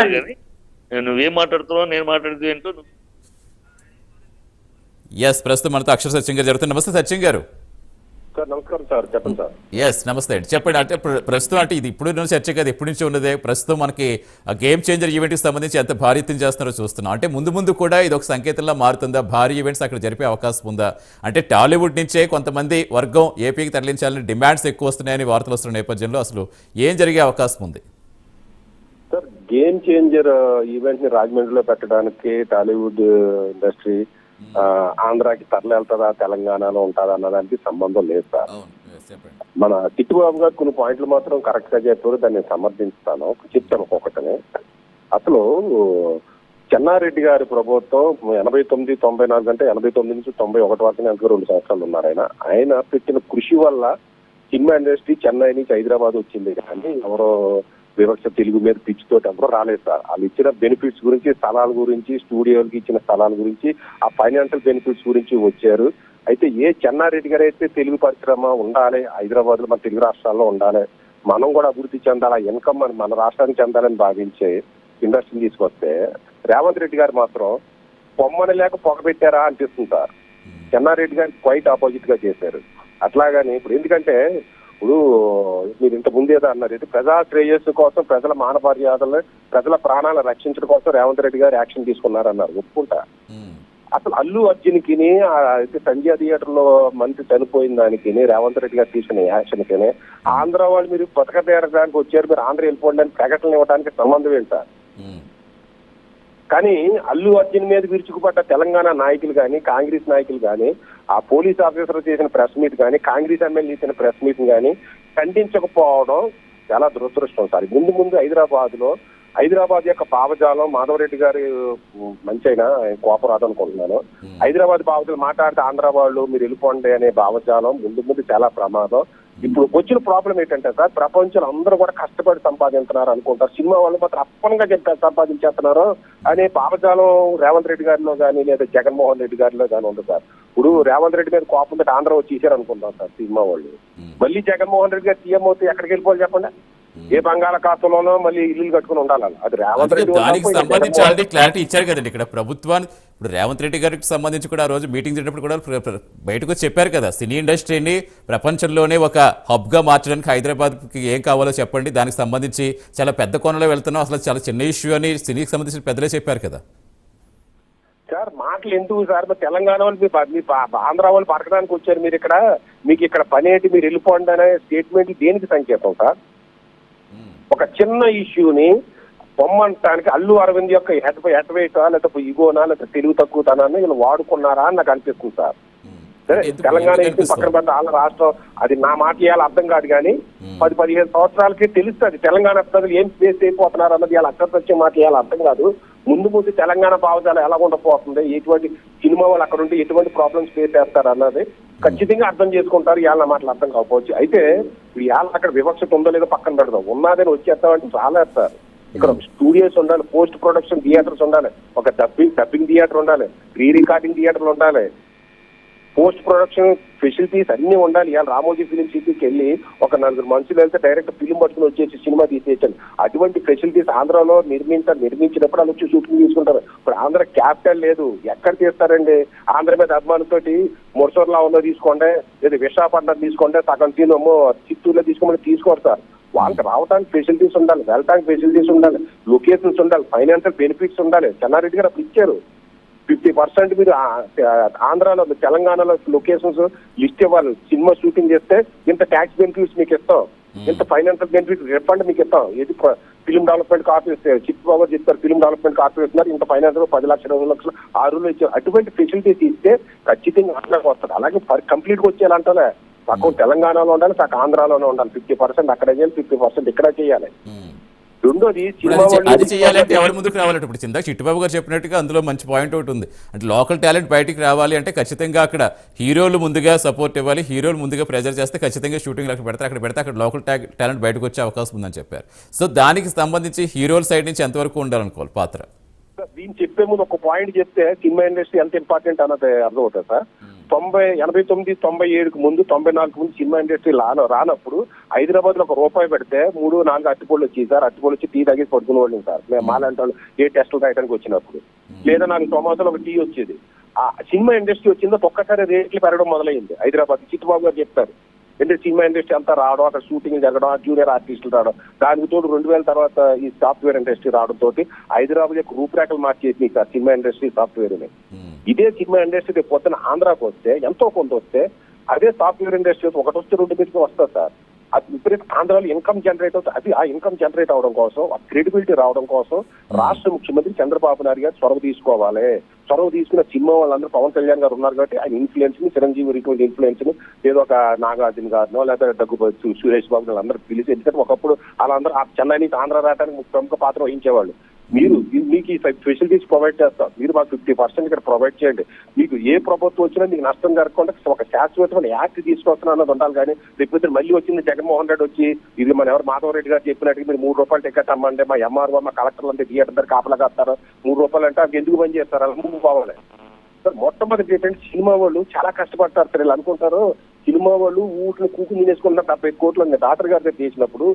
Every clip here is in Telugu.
కానీ నువ్వేం మాట్లాడుతున్నావు, నేను మాట్లాడుతూ ఏంటో ఎస్, ప్రస్తుతం మనతో అక్షర సత్యం గారు జరుగుతుంది. నమస్తే సత్యం గారు. సార్ నమస్కారం సార్, చెప్పండి సార్. ఎస్ నమస్తే అండి, చెప్పండి. అంటే ప్రస్తుతం అంటే ఇది ఇప్పుడు చర్చ కదా, ఎప్పటి నుంచి ఉన్నదే. ప్రస్తుతం మనకి గేమ్ చేంజర్ ఈవెంట్కి సంబంధించి ఎంత భారీ ఎత్తున చేస్తున్నారో చూస్తున్నాం. అంటే ముందు కూడా ఇది ఒక సంకేతంలా మారుతుందా? భారీ ఈవెంట్స్ అక్కడ జరిపే అవకాశం ఉందా? అంటే టాలీవుడ్ నుంచే కొంతమంది వర్గం ఏపీకి తరలించాలని డిమాండ్స్ ఎక్కువ వస్తున్నాయని వార్తలు వస్తున్న నేపథ్యంలో అసలు ఏం జరిగే అవకాశం ఉంది? సార్ గేమ్ చేంజర్ ఈవెంట్ ని రాజమండ్రిలో పెట్టడానికి టాలీవుడ్ ఇండస్ట్రీ ఆంధ్రాకి తరలి వెళ్తుందా, తెలంగాణలో ఉంటుందా అన్నదానికి సంబంధం లేదు సార్. మన చిట్టుబాబు గారు కొన్ని పాయింట్లు మాత్రం కరెక్ట్ గా చెప్పారు, దాన్ని సమర్థించుతాను. చెప్తాను ఒక్కొక్కటిని. అసలు చెన్నారెడ్డి గారి ప్రభుత్వం 89, 94 అంటే 89 నుంచి 91 వరకు 2 సంవత్సరాలు ఉన్నారు ఆయన పెట్టిన కృషి వల్ల సినిమా ఇండస్ట్రీ చెన్నై నుంచి హైదరాబాద్ వచ్చింది. కానీ ఎవరో వివక్ష తెలుగు మీద పిచ్చితోటి ఎవరో రాలేదు సార్. వాళ్ళు ఇచ్చిన బెనిఫిట్స్ గురించి, స్థలాల గురించి, స్టూడియోలకి ఇచ్చిన స్థలాల గురించి, ఆ ఫైనాన్షియల్ బెనిఫిట్స్ గురించి వచ్చారు. అయితే చెన్నారెడ్డి గారు అయితే తెలుగు పరిశ్రమ ఉండాలి హైదరాబాద్ లో, మన తెలుగు రాష్ట్రాల్లో ఉండాలి, మనం కూడా అభివృద్ధి చెందాలి, ఇన్కమ్ మన రాష్ట్రానికి చెందాలని భావించే ఇండస్ట్రీని తీసుకొస్తే రేవంత్ రెడ్డి గారు మాత్రం పొమ్మని లేక పొగ పెట్టారా అనిపిస్తుంది సార్. చెన్నారెడ్డి గారికి క్వైట్ ఆపోజిట్ గా చేశారు. అట్లాగని ఇప్పుడు ఎందుకంటే ఇప్పుడు మీరు ఇంత ముందేదో అన్నారు, ఇది ప్రజా శ్రేయస్సు కోసం, ప్రజల మానవ మర్యాదలు, ప్రజల ప్రాణాలను రక్షించడం కోసం రేవంత్ రెడ్డి గారు యాక్షన్ తీసుకున్నారన్నారు, ఒప్పుకుంటా. అసలు అల్లు అర్జున్కి అయితే సంజయ్ థియేటర్ లో మంత్రి చనిపోయిన దానికి రేవంత్ రెడ్డి గారు తీసుకున్న యాక్షన్ కి ఆంధ్ర వాళ్ళు మీరు బతక తీరడానికి వచ్చారు, మీరు ఆంధ్ర వెళ్ళిపోండి అని ప్రకటనలు ఇవ్వడానికి సంబంధం ఏంటి సార్? కానీ అల్లు అర్జున్ మీద విరుచుకుపడ్డ తెలంగాణ నాయకులు కానీ, కాంగ్రెస్ నాయకులు కానీ, ఆ పోలీస్ ఆఫీసర్ చేసిన ప్రెస్ మీట్ కానీ, కాంగ్రెస్ ఎమ్మెల్యే చేసిన ప్రెస్ మీట్ కానీ ఖండించకపోవడం చాలా దురదృష్టం సార్. ముందు హైదరాబాద్ యొక్క భావజాలం, మాధవరెడ్డి గారి మంచి అయినా కోపరాదు అనుకుంటున్నాను. హైదరాబాద్ భావజాలం మాట్లాడితే ఆంధ్ర వాళ్ళు మీరు వెళ్ళిపోండి అనే భావజాలం ముందు చాలా ప్రమాదం. ఇప్పుడు వచ్చిన ప్రాబ్లం ఏంటంటే సార్, ప్రపంచంలో అందరూ కూడా కష్టపడి సంపాదించున్నారు అనుకుంటారు, సినిమా వాళ్ళు మాత్రం అప్పనంగా చెప్పారు సంపాదించేస్తున్నారు అనే భావజాలం రేవంత్ రెడ్డి గారిలో కానీ లేదా జగన్మోహన్ రెడ్డి గారిలో కానీ ఉంది సార్. ఇప్పుడు రేవంత్ రెడ్డి మీద కోపం తోటి ఆంధ్ర వచ్చి ఇచ్చారు అనుకుంటాం సార్ సినిమా వాళ్ళు. మళ్ళీ జగన్మోహన్ రెడ్డి గారు సీఎం అవుతే ఎక్కడికి వెళ్ళిపోవాలి చెప్పండి? ఏ బంగాళాఖాతంలోనో మళ్ళీ ఇల్లు కట్టుకుని ఉండాలి. అది రేవంత్ రెడ్డి దానికి సంబంధించి ఆల్రెడీ క్లారిటీ ఇచ్చారు కదండి ఇక్కడ ప్రభుత్వాన్ని. ఇప్పుడు రేవంత్ రెడ్డి గారికి సంబంధించి కూడా ఆ రోజు మీటింగ్ జరిగినప్పుడు కూడా బయటకు వచ్చి చెప్పారు కదా, సినీ ఇండస్ట్రీని ప్రపంచంలోనే ఒక హబ్ గా మార్చడానికి హైదరాబాద్కి ఏం కావాలో చెప్పండి, దానికి సంబంధించి చాలా పెద్ద కోణంలో వెళ్తున్నాం, అసలు చాలా చిన్న ఇష్యూ అని సినీకి సంబంధించిన పెద్దలే చెప్పారు కదా సార్. మాటలు ఎందుకు సార్? తెలంగాణ వాళ్ళు ఆంధ్ర వాళ్ళు పరకడానికి వచ్చారు, మీరు ఇక్కడ మీకు ఇక్కడ పని ఏంటి, మీరు వెళ్ళిపోండి అనే స్టేట్మెంట్ దేనికి సంకేతం సార్? ఒక చిన్న ఇష్యూని పొమ్మంటానికి అల్లు అరవింద్ యొక్క హెడ్వైటా లేకపోతే ఇగోనా లేకపోతే తెలుగు తక్కువతనాన్ని వీళ్ళు వాడుకున్నారా అని నాకు అనిపిస్తుంది సార్. తెలంగాణ ఇష్యూ పక్కన పెద్ద వాళ్ళ రాష్ట్రం, అది నా మాట ఇవాళ అర్థం కాదు కానీ 10-15 సంవత్సరాలకి తెలుస్తుంది తెలంగాణ ప్రజలు ఏం ఫేస్ అయిపోతున్నారు అన్నది ఇవాళ అక్షర సత్యం మాట ఇవాళ అర్థం కాదు. ముందు తెలంగాణ భావజాలం ఎలా ఉండకపోతుంది, ఎటువంటి సినిమా వాళ్ళు అక్కడ ఉంటే ఎటువంటి ప్రాబ్లమ్స్ ఫేస్ చేస్తారు అన్నది ఖచ్చితంగా అర్థం చేసుకుంటారు. ఇవాళ మాటలు అర్థం కాకపోవచ్చు. అయితే ఇవాళ అక్కడ వివక్షత ఉందో లేదో పక్కన పెడదాం, ఉన్నదని వచ్చేస్తామంటే చాలా సార్. ఇక్కడ స్టూడియోస్ ఉండాలి, పోస్ట్ ప్రొడక్షన్ థియేటర్స్ ఉండాలి, ఒక డబ్బింగ్ థియేటర్ ఉండాలి, రీ రికార్డింగ్ థియేటర్లు ఉండాలి, పోస్ట్ ప్రొడక్షన్ ఫెసిలిటీస్ అన్ని ఉండాలి. ఇవాళ రామోజీ ఫిలిం సిటీకి వెళ్ళి ఒక 4 మనుషులు వెళ్తే డైరెక్ట్ ఫిలిం పట్టుకుని వచ్చేసి సినిమా తీసేయచ్చండి. అటువంటి ఫెసిలిటీస్ ఆంధ్రాలో నిర్మించినప్పుడు వాళ్ళు వచ్చి షూటింగ్ తీసుకుంటారు. ఇప్పుడు ఆంధ్ర క్యాపిటల్ లేదు, ఎక్కడ తీస్తారండి? ఆంధ్ర మీద అభిమానంతో మురసూర్లో ఉన్న తీసుకోండి, లేదా విశాఖపట్నం తీసుకోండి, సగం తీనమో చిత్తూరులో తీసుకోమని తీసుకోరు సార్. వాళ్ళకి రావడానికి ఫెసిలిటీస్ ఉండాలి, వెళ్ళడానికి ఫెసిలిటీస్ ఉండాలి, లొకేషన్స్ ఉండాలి, ఫైనాన్షియల్ బెనిఫిట్స్ ఉండాలి. చెన్నారెడ్డి గారు అప్పుడు ఇచ్చారు 50% మీరు ఆంధ్రాలో తెలంగాణలో లొకేషన్స్ లిస్ట్ ఇవ్వాలి. సినిమా షూటింగ్ చేస్తే ఇంత ట్యాక్స్ బెనిఫిట్స్ మీకు ఇస్తాం, ఇంత ఫైనాన్షియల్ బెనిఫిట్ రిఫండ్ మీకు ఇస్తాం. ఇది ఫిలిం డెవలప్మెంట్ కార్పొరేషన్ చిట్టుబాబు చెప్తారు, ఫిలిం డెవలప్మెంట్ కార్పొరేషన్ ఇంత ఫైనాన్స్ 10 లక్షలు 20 లక్షలు 6 ఇచ్చారు. అటువంటి ఫెసిలిటీస్ ఇస్తే ఖచ్చితంగా అట్లాగే వస్తారు. అలాగే కంప్లీట్ గా వచ్చేయాలంటే సగం తెలంగాణలో ఉండాలి, సగం ఆంధ్రాలోనే ఉండాలి. 50% అక్కడ చేయాలి, 50% ఇక్కడ చేయాలి. రెండోది అది చేయాలంటే ఎవరి ముందుకు రావాలంటే ఇప్పుడు చిందా చిట్టుబాబు గారు చెప్పినట్టుగా అందులో మంచి పాయింట్ ఒకటి ఉంది. అంటే లోకల్ టాలెంట్ బయటికి రావాలి అంటే ఖచ్చితంగా అక్కడ హీరోలు ముందుగా సపోర్ట్ ఇవ్వాలి, హీరోలు ముందుగా ప్రెజర్ చేస్తే ఖచ్చితంగా షూటింగ్ అక్కడ పెడితే అక్కడ లోకల్ టాలెంట్ బయటకు వచ్చే అవకాశం ఉందని చెప్పారు. సో దానికి సంబంధించి హీరోల సైడ్ నుంచి ఎంతవరకు ఉండాలనుకోవాలి పాత్ర? దీన్ని చెప్పే ముందు ఒక పాయింట్ చెప్తే సినిమా ఇండస్ట్రీ ఎంత ఇంపార్టెంట్ అన్నది అర్థమవుతుంది సార్. 89, 97కు ముందు 94 ముందు సినిమా ఇండస్ట్రీ రానప్పుడు హైదరాబాద్ లో ₹1 పెడితే 3-4 అరటిపళ్ళు వచ్చి సార్. అరటిపళ్ళు వచ్చి టీ తాగేసి పడుకునే వాళ్ళం సార్. మేము మాలాంటి వాళ్ళు ఏ టెస్టులు రాయడానికి వచ్చినప్పుడు, లేదా 4 టొమాటోలు ఒక టీ వచ్చేది. ఆ సినిమా ఇండస్ట్రీ వచ్చిందో ఒక్కసారి రేట్లు పెరగడం మొదలైంది హైదరాబాద్. చిట్టుబాబు గారు చెప్తారు అంటే సినిమా ఇండస్ట్రీ అంతా రావడం, అక్కడ షూటింగ్ జరగడం, జూనియర్ ఆర్టిస్టులు రావడం, దానికి తోడు 2000 తర్వాత ఈ సాఫ్ట్వేర్ ఇండస్ట్రీ రావడం తోటి హైదరాబాద్ యొక్క రూపురేఖలు మార్చేసి సార్ సినిమా ఇండస్ట్రీ సాఫ్ట్వేర్. ఇదే సినిమా ఇండస్ట్రీ పొద్దున ఆంధ్రాకి వస్తే ఎంతో కొంత వస్తే, అదే సాఫ్ట్వేర్ ఇండస్ట్రీ ఒకటి వస్తే 2 మీటర్లు వస్తుంది సార్. అది విపరీత ఆంధ్రాలో ఇన్కమ్ జనరేట్ అవుతుంది. అది ఆ ఇన్కమ్ జనరేట్ అవడం కోసం, ఆ క్రెడిబిలిటీ రావడం కోసం రాష్ట్ర ముఖ్యమంత్రి చంద్రబాబు నాయుడు గారు చొరవ తీసుకోవాలి. చొరవ తీసుకున్న సినిమా వాళ్ళందరూ పవన్ కళ్యాణ్ గారు ఉన్నారు కాబట్టి ఆయన ఇన్ఫ్లుయెన్స్ ని, చిరంజీవి ఇటువంటి ఇన్ఫ్లుయెన్స్ ని ఏదో ఒక నాగార్జున గారినో లేదా దగ్గుబోతు సురేష్ బాబు వాళ్ళందరూ పిలిచి, ఎందుకంటే ఒకప్పుడు వాళ్ళందరూ ఆ చెన్నై నుంచి ఆంధ్ర రావడానికి ప్రముఖ పాత్ర వహించేవాళ్ళు. మీకు ఈ ఫెసిలిటీస్ ప్రొవైడ్ చేస్తాం, మీరు మాకు 50% ఇక్కడ ప్రొవైడ్ చేయండి. మీకు ఏ ప్రభుత్వం వచ్చినా మీకు నష్టం జరగకుండా ఒక శాశ్వతమైన యాక్ట్ తీసుకొస్తున్నా అన్నది ఉండాలి. కానీ లేకపోతే మళ్ళీ వచ్చింది జగన్మోహన్ రెడ్డి వచ్చి, ఇది మన ఎవరు మాధవరెడ్డి గారు చెప్పినట్టు మీరు ₹3 టికెట్ అమ్మంటే మా ఎంఆర్ఓ మా కలెక్టర్లు అంటే థియేటర్ దగ్గర కాపలా కడతారు. ₹3 అంటే అవి ఎందుకు పని చేస్తారు? అలా ముందు పోవాలి సార్. మొట్టమొదటి ఏంటంటే సినిమా వాళ్ళు చాలా కష్టపడతారు సార్. వీళ్ళు అనుకుంటారు సినిమా వాళ్ళు ఊటిని కూకు తినేసుకున్న 70 కోట్లు డాక్టర్ గారి దగ్గర చేసినప్పుడు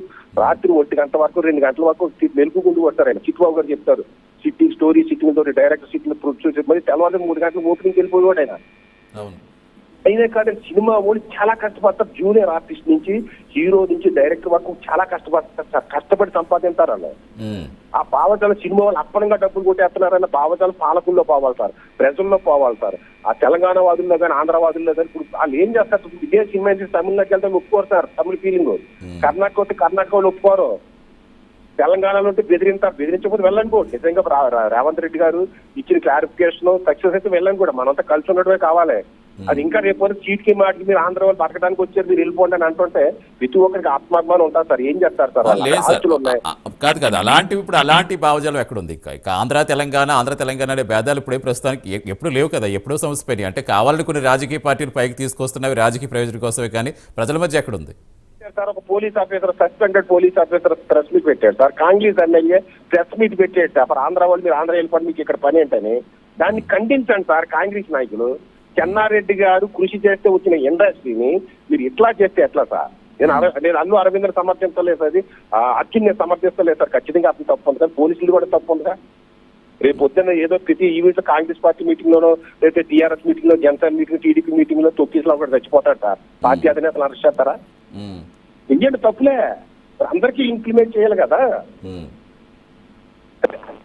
రాత్రి 1 గంట వరకు 2 గంటల వరకు మెలుకుంటూ వస్తారు. ఆయన చిట్టుబాబు గారు చెప్తారు, సిట్టింగ్ స్టోరీ సిట్టింగ్ తోటి డైరెక్ట్ సిట్టింగ్ ప్రొడ్యూసర్ మరి తెల్లవారు 3 గంటలు ఓపెనింగ్ వెళ్ళిపోయేవాడు ఆయన. అయినా కానీ సినిమా వాళ్ళు చాలా కష్టపడతారు. జూనియర్ ఆర్టిస్ట్ నుంచి హీరో నుంచి డైరెక్టర్ వరకు చాలా కష్టపడతారు సార్. కష్టపడి సంపాదించారు అన్న ఆ భావజాల సినిమా వాళ్ళు అప్పనంగా డబ్బులు కొట్టేస్తున్నారన్న భావజాల పాలకుల్లో పోవాలి సార్, ప్రజల్లో పోవాలి సార్. ఆ తెలంగాణ వాదుల్లో కానీ ఆంధ్ర వాదుల్లో కానీ ఇప్పుడు వాళ్ళు ఏం చేస్తారు? ఇదే సినిమా తమిళనాడుకి వెళ్తే ఒప్పుకోరు సార్, తమిళ ఫీలింగ్. కర్ణాటక వస్తే కర్ణాటక వాళ్ళు ఒప్పుకోరు. తెలంగాణలో ఉంటే బెదిరించకపోతే వెళ్ళండి కూడా. నిజంగా రేవంత్ రెడ్డి గారు ఇచ్చిన క్లారిఫికేషన్ సక్సెస్ అయితే వెళ్ళండి కూడా. మనంతా కలిసి ఉండడమే కావాలి. అది ఇంకా రేపు చీట్కి మాటికి మీరు ఆంధ్ర వాళ్ళు బతకడానికి వచ్చారు, మీరు వెళ్ళిపోండి అని అంటుంటే ప్రతి ఒక్కరికి ఆత్మాభిమానం ఉంటారు సార్. ఏం చేస్తారు సార్? ఆస్తులు ఉన్నాయి కాదు అలాంటివి. ఇప్పుడు అలాంటి భావజాలం ఎక్కడుంది? ఇక ఆంధ్ర తెలంగాణ అనే భేదాలు ఇప్పుడే ప్రస్తుతానికి ఎప్పుడు లేవు కదా, ఎప్పుడో సమస్యపోయినాయి. అంటే కావాలని కొన్ని రాజకీయ పార్టీలు పైకి తీసుకొస్తున్నవి రాజకీయ ప్రయోజనం కోసమే, కానీ ప్రజల మధ్య ఎక్కడుంది సార్? ఒక police officer, suspended police officer press meet పెట్టాడు sir. Congress MLA press meet పెట్టాడు సార్. ఆంధ్ర వాళ్ళు మీరు ఆంధ్ర వెళ్ళిపోండి, మీకు ఇక్కడ పని ఏంటని. దాన్ని ఖండించండి సార్ కాంగ్రెస్ నాయకులు. చెన్నారెడ్డి గారు కృషి చేస్తే వచ్చిన ఇండస్ట్రీని మీరు ఇట్లా చేస్తే ఎట్లా సార్? నేను అల్లు అరవింద్ సమర్థించలేదు, అది అర్జున్ నేను సమర్థించలేదు సార్. ఖచ్చితంగా అతను తప్పు ఉంది సార్, పోలీసులు కూడా తప్పు ఉందిగా. రేపు పొద్దున్న ఏదో ప్రతి ఈవెంట్ కాంగ్రెస్ పార్టీ మీటింగ్ లోనో లేకపోతే టీఆర్ఎస్ మీటింగ్ లో, జనసేన మీటింగ్, టీడీపీ మీటింగ్ లో తొక్కిసలో కూడా చచ్చిపోతాడు సార్. పార్టీ అధినేతలు అరెస్ట్ చేస్తారా? ఇంకేంటి తప్పులే, అందరికీ ఇంప్లిమెంట్ చేయాలి కదా.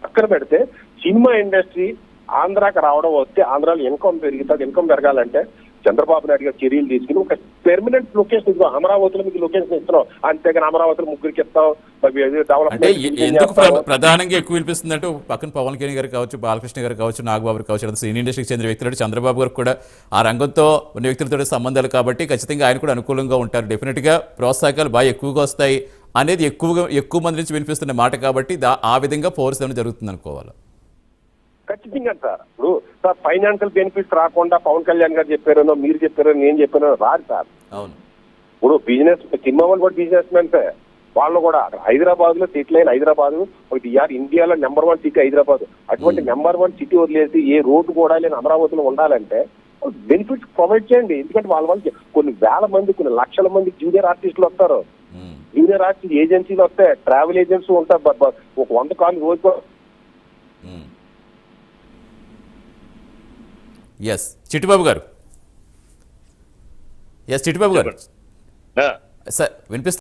పక్కన పెడితే సినిమా ఇండస్ట్రీ ఆంధ్రాకి రావడం వస్తే ఆంధ్రాలో ఇన్కమ్ పెరుగుతుంది. ఇన్కమ్ పెరగాలంటే చంద్రబాబు నాయుడు గారు చర్యలు తీసుకుని ఒక పెర్మనెంట్ లొకేషన్ ఇస్తాం. అమరావతిలో మీకు లొకేషన్ ఇస్తున్నాం, అంతేగాని అమరావతిలో ముగ్గురికి ఇస్తాం. అంటే ఎందుకు ప్రధానంగా ఎక్కువ వినిపిస్తుంది అంటే పక్కన పవన్ కళ్యాణ్ గారు కావచ్చు, బాలకృష్ణ గారు కావచ్చు, నాగబాబు కావచ్చు, సినీ ఇండస్ట్రీకి చెందిన వ్యక్తులు, చంద్రబాబు గారు కూడా ఆ రంగంతో ఉన్న వ్యక్తులతో సంబంధాలు కాబట్టి ఖచ్చితంగా ఆయన కూడా అనుకూలంగా ఉంటారు. డెఫినెట్గా ప్రోత్సాహకాలు బాగా ఎక్కువగా వస్తాయి అనేది ఎక్కువ మంది నుంచి వినిపిస్తున్న మాట కాబట్టి ఆ విధంగా ఫోర్స్ అనేది జరుగుతుంది అనుకోవాలి. ఖచ్చితంగా సార్. ఇప్పుడు సార్ ఫైనాన్షియల్ బెనిఫిట్స్ రాకుండా పవన్ కళ్యాణ్ గారు చెప్పారనో మీరు చెప్పారో నేను చెప్పానో రాదు సార్. అవును, ఇప్పుడు బిజినెస్ సినిమా వాళ్ళు కూడా బిజినెస్ మెన్సే. వాళ్ళు కూడా హైదరాబాద్ లో సెటిల్ అయిన హైదరాబాద్ ఒకటి ఇండియాలో నెంబర్ 1 సిటీ హైదరాబాద్. అటువంటి నెంబర్ 1 సిటీ వదిలేసి ఏ రోడ్డు కూడా లేని అమరావతిలో ఉండాలంటే బెనిఫిట్స్ ప్రొవైడ్ చేయండి. ఎందుకంటే వాళ్ళకి కొన్ని వేల మంది, కొన్ని లక్షల మంది జూనియర్ ఆర్టిస్టులు వస్తారు. జూనియర్ ఆర్టిస్ట్ ఏజెన్సీలు వస్తాయి, ట్రావెల్ ఏజెన్సీ ఉంటారు. ఒక 100 కార్లు రోజు. ఎస్ చిట్టిబాబు గారు, సార్ వినిపిస్తుంది.